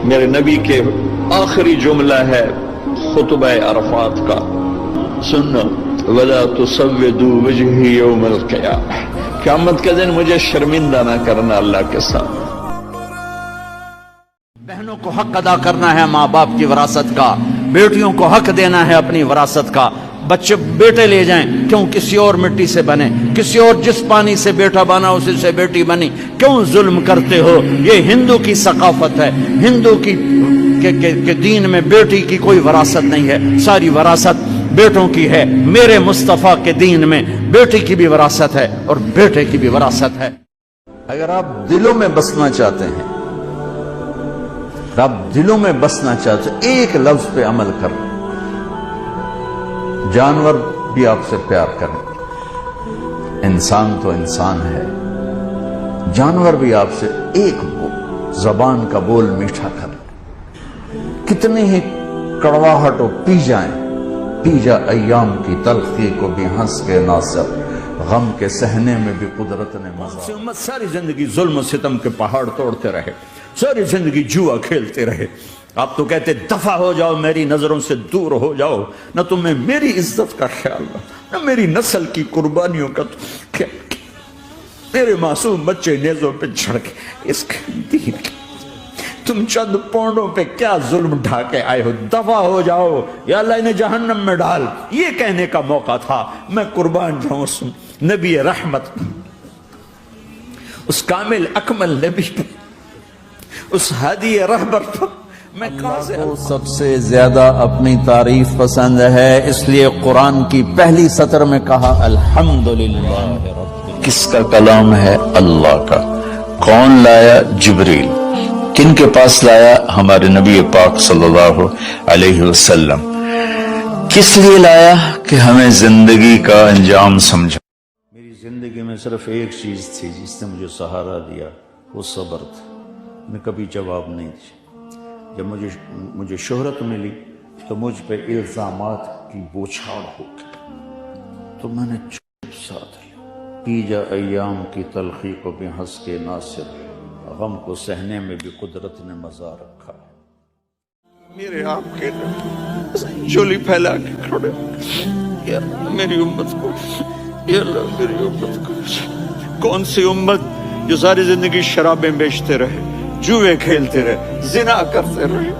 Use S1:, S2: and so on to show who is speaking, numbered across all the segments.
S1: میرے نبی کے آخری جملہ ہے خطبہ عرفات کا، سنو وَلَا تُصَوِّدُوا وَجْهِي يَوْمَ الْقِيَامَةِ، قیامت کے دن مجھے شرمندہ نہ کرنا اللہ کے سامنے۔
S2: بہنوں کو حق ادا کرنا ہے ماں باپ کی وراثت کا، بیٹیوں کو حق دینا ہے اپنی وراثت کا۔ بچے بیٹے لے جائیں، کیوں کسی اور مٹی سے بنے، کسی اور جس پانی سے بیٹا بنا اسی سے بیٹی بنی، کیوں ظلم کرتے ہو؟ یہ ہندو کی ثقافت ہے، ہندو کی کے دین میں بیٹی کی کوئی وراثت نہیں ہے، ساری وراثت بیٹوں کی ہے۔ میرے مصطفیٰ کے دین میں بیٹی کی بھی وراثت ہے اور بیٹے کی بھی وراثت ہے۔ اگر آپ دلوں میں بسنا چاہتے ہیں، آپ دلوں میں بسنا چاہتے ہیں، ایک لفظ پہ عمل کریں، جانور بھی آپ سے پیار کریں، انسان تو انسان ہے، جانور بھی آپ سے ایک زبان کا بول میٹھا کریں، کتنی ہی کڑواہٹ ہو پی جائیں، پی جا ایام کی تلخی کو بھی ہنس کے ناصر، غم کے سہنے میں بھی قدرت نے مزہ۔ امت ساری زندگی ظلم و ستم کے پہاڑ توڑتے رہے، ساری زندگی جوا کھیلتے رہے۔ آپ تو کہتے دفع ہو جاؤ، میری نظروں سے دور ہو جاؤ، نہ تمہیں میری عزت کا خیال نہ میری نسل کی قربانیوں کا خیال، میرے معصوم بچے نیزوں پہ جھڑ کے اس کے دین کی تم چند پونڈوں پہ کیا ظلم ڈھا کے آئے ہو، دفع ہو جاؤ یا اللہ انہیں جہنم میں ڈال۔ یہ کہنے کا موقع تھا، میں قربان جاؤں اس نبی رحمت، اس کامل اکمل نبی پر، اس ہادی رہبر پر میں کہاں سے؟ اللہ کو سب سے زیادہ اپنی تعریف پسند ہے، اس لیے قرآن کی پہلی سطر میں کہا الحمدللہ۔
S3: کس کا کلام ہے؟ اللہ کا۔ کون لایا؟ جبریل۔ کن کے پاس لایا؟ ہمارے نبی پاک صلی اللہ علیہ وسلم۔ کس لیے لایا؟ کہ ہمیں زندگی کا انجام سمجھا۔
S2: میری زندگی میں صرف ایک چیز تھی جس نے مجھے سہارا دیا، وہ صبر تھا۔ میں کبھی جواب نہیں دیا۔ جب مجھے شہرت ملی تو مجھ پہ الزامات کی بوچھاڑ ہو گئی، تو میں نے چپ ساتھ لیا۔ پی جا ایام کی تلخی کو بھی ہنس کے ناصر، غم کو سہنے میں بھی قدرت نے مزہ رکھا۔
S1: میرے آپ کے چولی پھیلا کے کھڑے، یا میری امت کو، یا اللہ میری امت کو۔ کون سی امت جو ساری زندگی شرابیں بیچتے رہے، جوئے کھیلتے رہے، زنا کرتے رہے،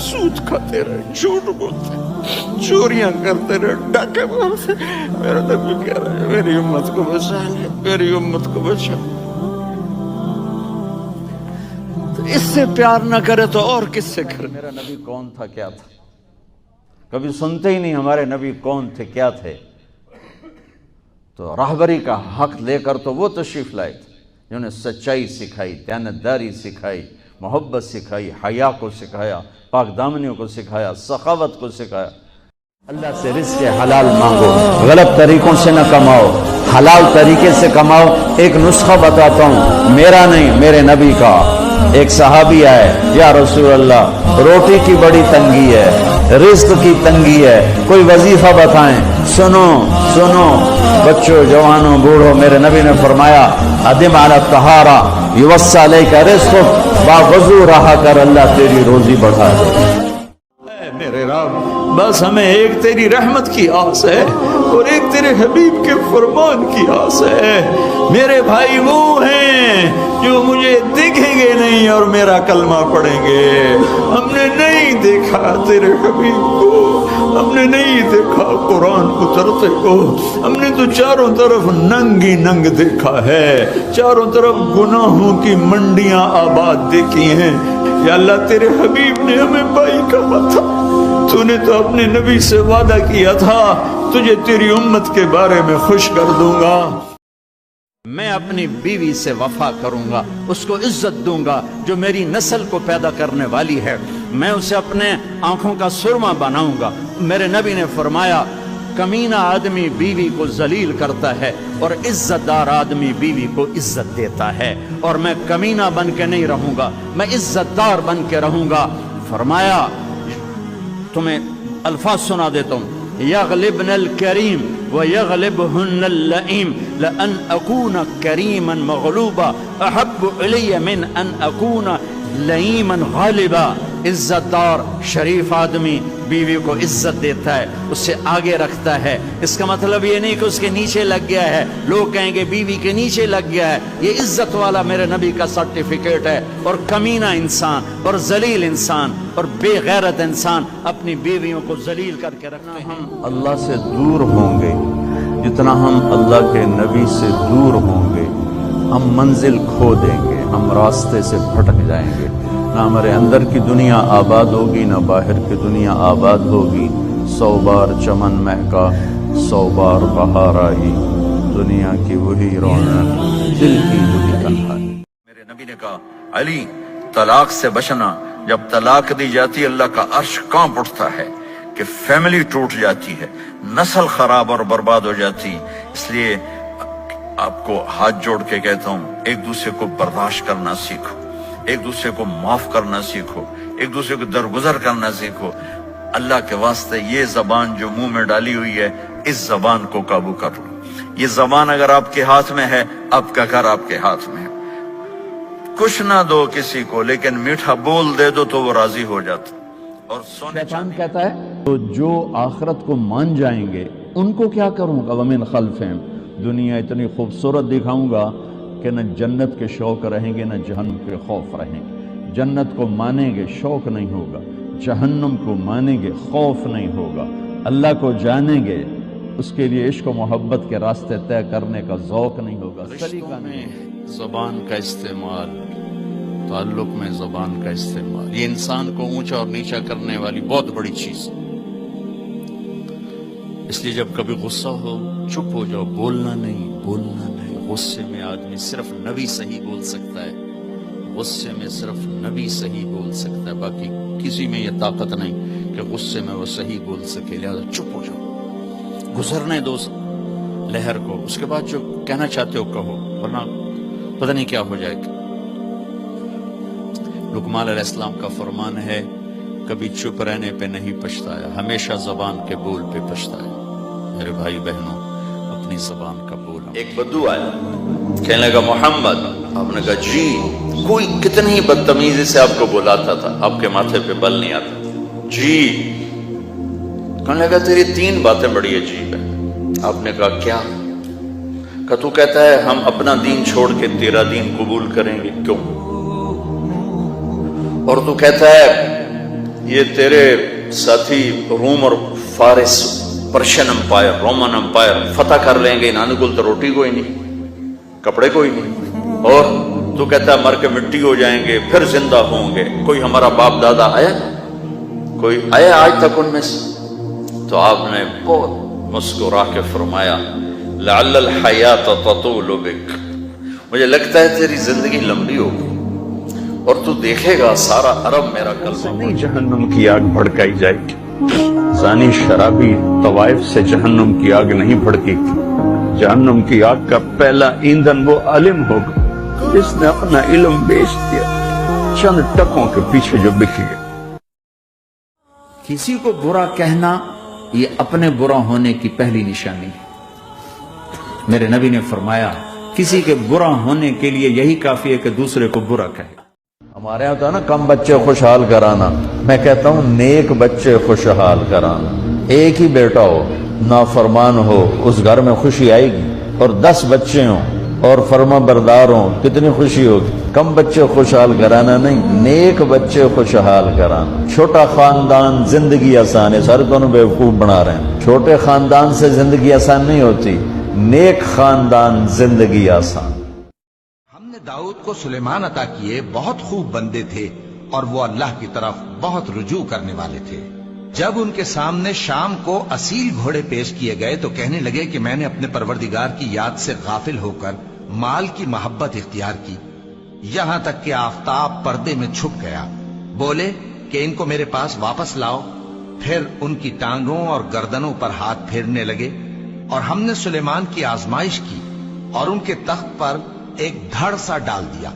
S1: سود کھاتے رہے، جھوٹ بولتے، چوریاں کرتے رہے، ڈاکے مارتے۔ میرا نبی کہہ رہا ہے میری امت کو بچا لے، میری امت کو بچا۔ اس سے پیار نہ کرے تو اور کس سے کرے؟
S2: میرا نبی کون تھا، کیا تھا؟ کبھی سنتے ہی نہیں ہمارے نبی کون تھے، کیا تھے۔ تو راہبری کا حق لے کر تو وہ تشریف لائے تھے جنہوں نے سچائی سکھائی، دیانتداری سکھائی، محبت سکھائی، حیا کو سکھایا، پاک دامنیوں کو سکھایا، سخاوت کو سکھایا۔ اللہ سے رزق حلال مانگو، غلط طریقوں سے نہ کماؤ، حلال طریقے سے کماؤ۔ ایک نسخہ بتاتا ہوں، میرا نہیں میرے نبی کا۔ ایک صحابی آئے، یا رسول اللہ روٹی کی بڑی تنگی ہے، رزق کی تنگی ہے، کوئی وظیفہ بتائیں۔ سنو سنو بچوں، جوانوں، بوڑھوں، میرے نبی نے فرمایا ادم علی الطہارہ یوسع علیک رزقک، باوضو رہا کر، اللہ تیری روزی بڑھا دے۔
S1: اے میرے رب، بس ہمیں ایک تیری رحمت کی آس ہے اور ایک تیرے حبیب کے فرمان کی آس ہے۔ میرے بھائی وہ ہیں جو مجھے دیکھیں گے نہیں اور میرا کلمہ پڑھیں گے۔ ہم نے نہیں دیکھا تیرے حبیب کو، ہم نے نہیں دیکھا قرآن اترتے کو، ہم نے تو چاروں طرف ننگی ننگ دیکھا ہے، چاروں طرف گناہوں کی منڈیاں آباد دیکھی ہیں۔ یا اللہ تیرے حبیب نے ہمیں بھائی کہا تھا، تو نے تو اپنے نبی سے وعدہ کیا تھا تجھے تیری امت کے بارے میں خوش کر دوں گا۔
S2: میں اپنی بیوی سے وفا کروں گا، اس کو عزت دوں گا جو میری نسل کو پیدا کرنے والی ہے، میں اسے اپنے آنکھوں کا سرما بناؤں گا۔ میرے نبی نے فرمایا کمینہ آدمی بیوی کو ذلیل کرتا ہے اور عزت دار آدمی بیوی کو عزت دیتا ہے، اور میں کمینہ بن کے نہیں رہوں گا، میں عزت دار بن کے رہوں گا۔ فرمایا تمہیں الفاظ سنا دیتا ہوں، یغلبن الکریم ویغلبہن اللئیم لأن اکون کریما مغلوبا احب علی من ان اکون
S1: لئیمن غالبا، عزت دار شریف آدمی بیوی کو عزت دیتا ہے، اس سے آگے رکھتا ہے۔ اس کا مطلب یہ نہیں کہ اس کے نیچے لگ گیا ہے، لوگ کہیں گے بیوی کے نیچے لگ گیا ہے، یہ عزت والا میرے نبی کا سرٹیفکیٹ ہے۔ اور کمینہ انسان اور ذلیل انسان اور بے غیرت انسان اپنی بیویوں کو ذلیل کر کے رکھتے ہیں۔
S2: اللہ سے دور ہوں گے جتنا ہم اللہ کے نبی سے دور ہوں گے، ہم منزل کھو دیں گے، ہم راستے سے بھٹک جائیں گے۔ نہ ہمارے اندر کی دنیا آباد ہوگی، نہ باہر کی دنیا آباد ہوگی۔ 100 بار چمن مہکا، 100 بار بہار آئی، دنیا کی وہی رونق، دل کی وہی تنہائی۔
S1: میرے نبی نے کہا علی طلاق سے بچنا، جب طلاق دی جاتی ہے اللہ کا عرش کانپ اٹھتا ہے کہ فیملی ٹوٹ جاتی ہے، نسل خراب اور برباد ہو جاتی۔ اس لیے آپ کو ہاتھ جوڑ کے کہتا ہوں، ایک دوسرے کو برداشت کرنا سیکھو، ایک دوسرے کو معاف کرنا سیکھو، ایک دوسرے کو درگزر کرنا سیکھو۔ اللہ کے واسطے یہ زبان جو منہ میں ڈالی ہوئی ہے، اس زبان کو قابو کر لو۔ یہ زبان اگر آپ کے ہاتھ میں ہے، آپ کا گھر آپ کے ہاتھ میں ہے۔ کچھ نہ دو کسی کو، لیکن میٹھا بول دے دو تو وہ راضی ہو جاتا۔ اور
S2: شیطان کہتا ہے تو جو آخرت کو مان جائیں گے ان کو کیا کروں گا؟ ومن خلفہم، دنیا اتنی خوبصورت دکھاؤں گا کہ نہ جنت کے شوق رہیں گے نہ جہنم کے خوف رہیں گے۔ جنت کو مانیں گے شوق نہیں ہوگا، جہنم کو مانیں گے خوف نہیں ہوگا، اللہ کو جانیں گے اس کے لیے عشق و محبت کے راستے طے کرنے کا ذوق نہیں ہوگا۔
S1: رشتوں میں زبان کا استعمال، تعلق میں زبان کا استعمال، یہ انسان کو اونچا اور نیچا کرنے والی بہت بڑی چیز ہے۔ اس لیے جب کبھی غصہ ہو چپ ہو جاؤ، بولنا نہیں، بولنا نہیں۔ غصے میں آدمی صرف نبی صحیح بول سکتا ہے، غصے میں صرف نبی صحیح بول سکتا ہے، باقی کسی میں یہ طاقت نہیں کہ غصے میں وہ صحیح بول سکے۔ لہذا چپ ہو جاؤ، گزرنے دو لہر کو، اس کے بعد جو کہنا چاہتے ہو کہو، ورنہ پتہ نہیں کیا ہو جائے گا۔ لقمان علیہ السلام کا فرمان ہے، کبھی چپ رہنے پہ نہیں پچھتایا، ہمیشہ زبان کے بول پہ پچھتایا۔ میرے بھائی بہنوں، اپنی زبان کا بول۔ ایک بدو آیا، کہنے لگا محمد، آپ نے کہا جی، کوئی کتنی بدتمیزی سے آپ کو بلاتا تھا، آپ کے ماتھے پہ بل نہیں آتا تھا جی۔ کہنے لگا تیری 3 باتیں بڑی عجیب ہیں۔ آپ نے کہا کیا؟ کہ تو کہتا ہے ہم اپنا دین چھوڑ کے تیرا دین قبول کریں گے، کیوں؟ اور تو کہتا ہے یہ تیرے ساتھی روم اور فارس، پرشین امپائر، رومن امپائر فتح کر لیں گے، انہوں نے تو روٹی کوئی نہیں، کپڑے کوئی نہیں، اور تو کہتا ہے مر کے مٹی ہو جائیں گے پھر زندہ ہوں گے، کوئی ہمارا باپ دادا آیا؟ کوئی آیا آج تک ان میں سے؟ تو آپ نے بہت مسکرا کے فرمایا لعل الحیات تطول بک، مجھے لگتا ہے تیری زندگی لمبی ہوگی اور تو دیکھے گا سارا عرب میرا کلمہ نہیں جہنم کی آگ بھڑکائی جائے گی۔ زانی شرابی طوائف سے جہنم کی آگ نہیں بھڑکے گی، جہنم کی آگ کا پہلا ایندھن وہ عالم ہوگا جس نے اپنا علم بیچ دیا چند ٹکوں کے پیچھے جو بک گئے۔
S2: کسی کو برا کہنا یہ اپنے برا ہونے کی پہلی نشانی ہے۔ میرے نبی نے فرمایا کسی کے برا ہونے کے لیے یہی کافی ہے کہ دوسرے کو برا کہے۔
S4: ہمارے یہاں ہوتا ہے نا کم بچے خوشحال کرانا، میں کہتا ہوں نیک بچے خوشحال کرانا۔ ایک ہی بیٹا ہو نافرمان ہو اس گھر میں خوشی آئے گی، اور 10 بچے ہوں اور فرما بردار ہوں کتنی خوشی ہوگی۔ کم بچے خوشحال کرانا نہیں، نیک بچے خوشحال کرانا۔ چھوٹا خاندان زندگی آسان ہے، سارے دونوں بیوقوف بنا رہے ہیں۔ چھوٹے خاندان سے زندگی آسان نہیں ہوتی، نیک خاندان زندگی آسان۔
S5: ہم نے داؤد کو سلیمان عطا کیے، بہت خوب بندے تھے اور وہ اللہ کی طرف بہت رجوع کرنے والے تھے۔ جب ان کے سامنے شام کو اصیل گھوڑے پیش کیے گئے تو کہنے لگے کہ میں نے اپنے پروردگار کی یاد سے غافل ہو کر مال کی محبت اختیار کی، یہاں تک کہ آفتاب پردے میں چھپ گیا۔ بولے کہ ان کو میرے پاس واپس لاؤ۔ پھر ان کی ٹانگوں اور گردنوں پر ہاتھ پھیرنے لگے، اور ہم نے سلیمان کی آزمائش کی اور ان کے تخت پر ایک دھڑ سا ڈال دیا۔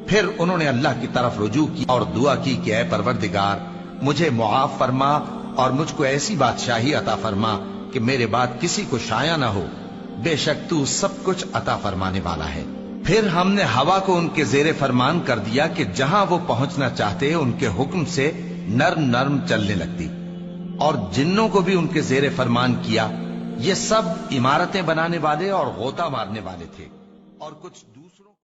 S5: پھر انہوں نے اللہ کی طرف رجوع کی اور دعا کی کہ اے پروردگار مجھے معاف فرما اور مجھ کو ایسی بادشاہی عطا فرما کہ میرے بعد کسی کو شایع نہ ہو، بے شک تو سب کچھ عطا فرمانے والا ہے۔ پھر ہم نے ہوا کو ان کے زیر فرمان کر دیا کہ جہاں وہ پہنچنا چاہتے ان کے حکم سے نرم نرم چلنے لگتی، اور جنوں کو بھی ان کے زیر فرمان کیا۔ یہ سب عمارتیں بنانے والے اور غوطہ مارنے والے تھے، اور کچھ دوسروں